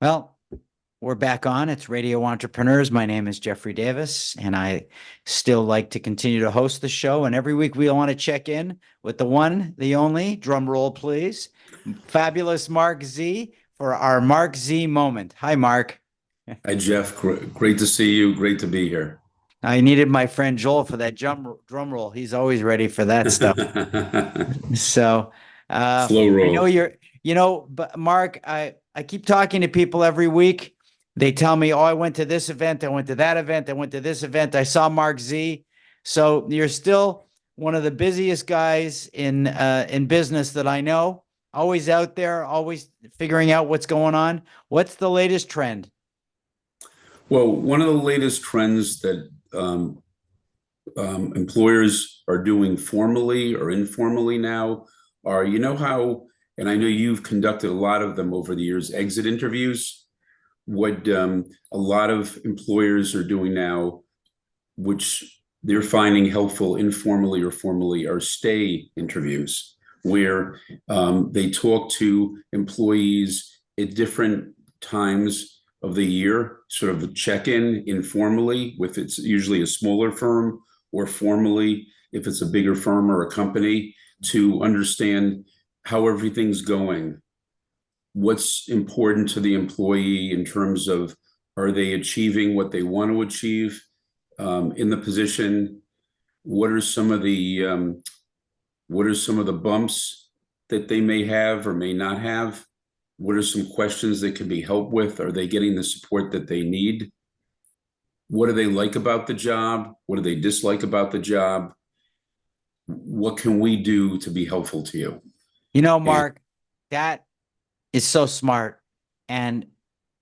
Well, we're back on. It's Radio Entrepreneurs. My name is JDavis, and I still like to continue to host the show. And every week we want to check in with the one, the only, drum roll, please, fabulous Marc Z for our Marc Z Moment. Hi, Marc. Hi, Jeff. Great to see you. Great to be here. I needed my friend Joel for that drum roll. He's always ready for that stuff. So, Slow I know roll. but Marc, I keep talking to people every week. They tell me, oh, I went to this event, I went to that event, I went to this event, I saw Marc Z. So you're still one of the busiest guys in business that I know. Always out there, always figuring out what's going on. What's the latest trend? Well, one of the latest trends that employers are doing formally or informally now are, how, and I know you've conducted a lot of them over the years, exit interviews. What a lot of employers are doing now, which they're finding helpful informally or formally, are stay interviews, where they talk to employees at different times of the year, sort of a check-in informally, with it's usually a smaller firm, or formally if it's a bigger firm or a company, to understand how everything's going, what's important to the employee in terms of, are they achieving what they want to achieve in the position? What are some of the bumps that they may have or may not have? What are some questions that can be helped with? Are they getting the support that they need? What do they like about the job? What do they dislike about the job? What can we do to be helpful to you? And Marc, that is so smart. And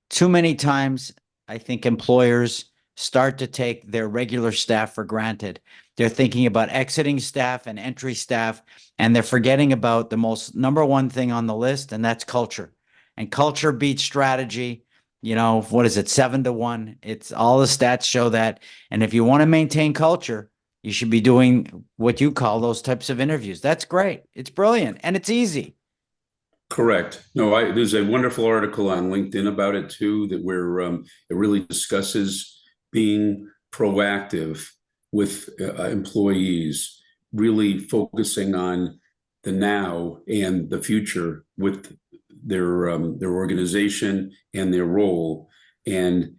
too many times, I think employers start to take their regular staff for granted. They're thinking about exiting staff and entry staff, and they're forgetting about the most number one thing on the list, and that's culture. And culture beats strategy. What is it? 7-1. It's all the stats show that. And if you want to maintain culture, you should be doing what you call those types of interviews. That's great. It's brilliant. And it's easy. correct. No, there's a wonderful article on LinkedIn about it too, that where it really discusses being proactive with employees, really focusing on the now and the future with their organization and their role. And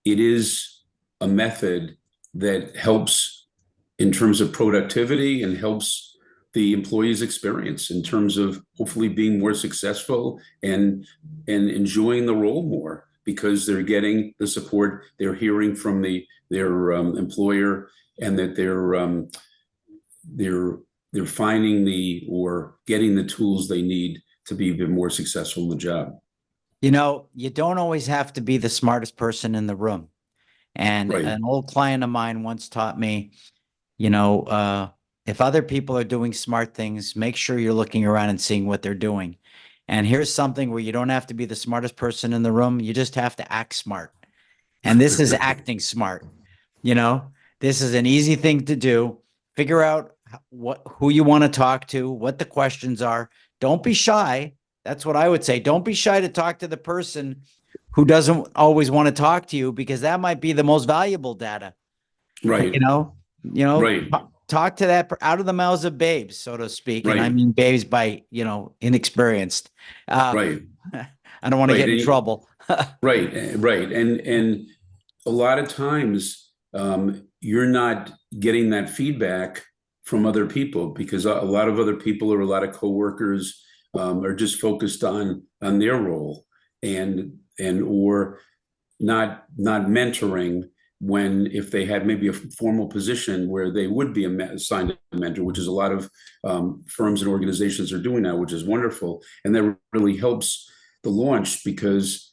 it is a method that helps in terms of productivity and helps the employee's experience in terms of hopefully being more successful and enjoying the role more, because they're getting the support, they're hearing from their employer, and that they're finding or getting the tools they need to be even more successful in the job. You don't always have to be the smartest person in the room. And Right. an old client of mine once taught me, you know, uh, if other people are doing smart things, make sure you're looking around and seeing what they're doing. And here's something where you don't have to be the smartest person in the room. You just have to act smart. And this is acting smart. You know, this is an easy thing to do. Figure out who you want to talk to, what the questions are. Don't be shy. That's what I would say. Don't be shy to talk to the person who doesn't always want to talk to you, because that might be the most valuable data. You Right. know, Right. talk to that out of the mouths of babes, so to speak. And I Right. mean babes by, inexperienced. Uh, Right. I don't want to Right. get in trouble. Right. And a lot of times you're not getting that feedback from other people, because a lot of other people, or a lot of coworkers are just focused on their role, and or not mentoring, when if they had maybe a formal position where they would be assigned a mentor, which is a lot of firms and organizations are doing now, which is wonderful. And that really helps the launch, because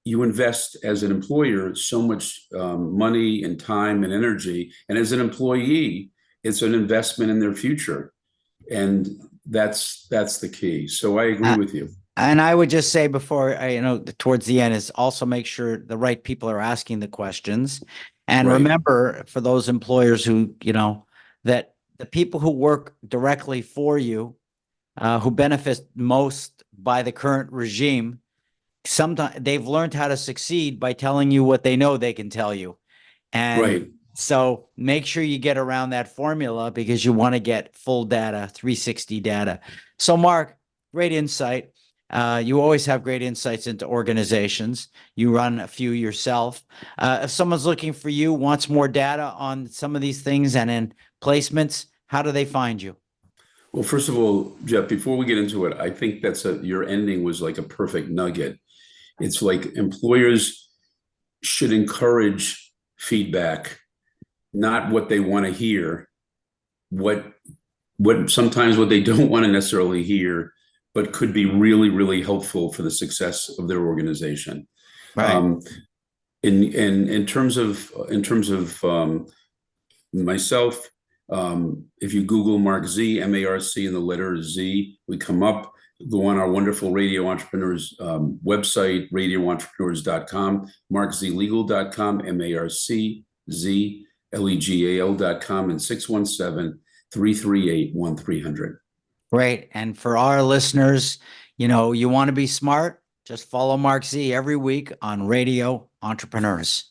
you invest as an employer so much money and time and energy, and as an employee, it's an investment in their future, and that's the key. So I agree Uh, with you. and I would just say before, towards the end, is also make sure the right people are asking the questions. And Right. remember, for those employers who, that the people who work directly for you, who benefit most by the current regime, sometimes they've learned how to succeed by telling you what they know they can tell you. And Right. so make sure you get around that formula because you want to get full data, 360 data. So Marc, great insight. You always have great insights into organizations. You run a few yourself. If someone's looking for you, wants more data on some of these things and in placements, how do they find you? Well, first of all, Jeff, before we get into it, I think your ending was like a perfect nugget. It's like employers should encourage feedback, not what they want to hear, what sometimes what they don't want to necessarily hear, but could be really, really helpful for the success of their organization. Right. Um, in terms of myself, if you Google Marc Z, M-A-R-C, and the letter Z, we come up. Go on our wonderful Radio Entrepreneurs website, radioentrepreneurs.com, marczlegal.com, MarcZlegal.com, and 617-338-1300. Great. And for our listeners, you want to be smart, just follow Marc Z every week on Radio Entrepreneurs.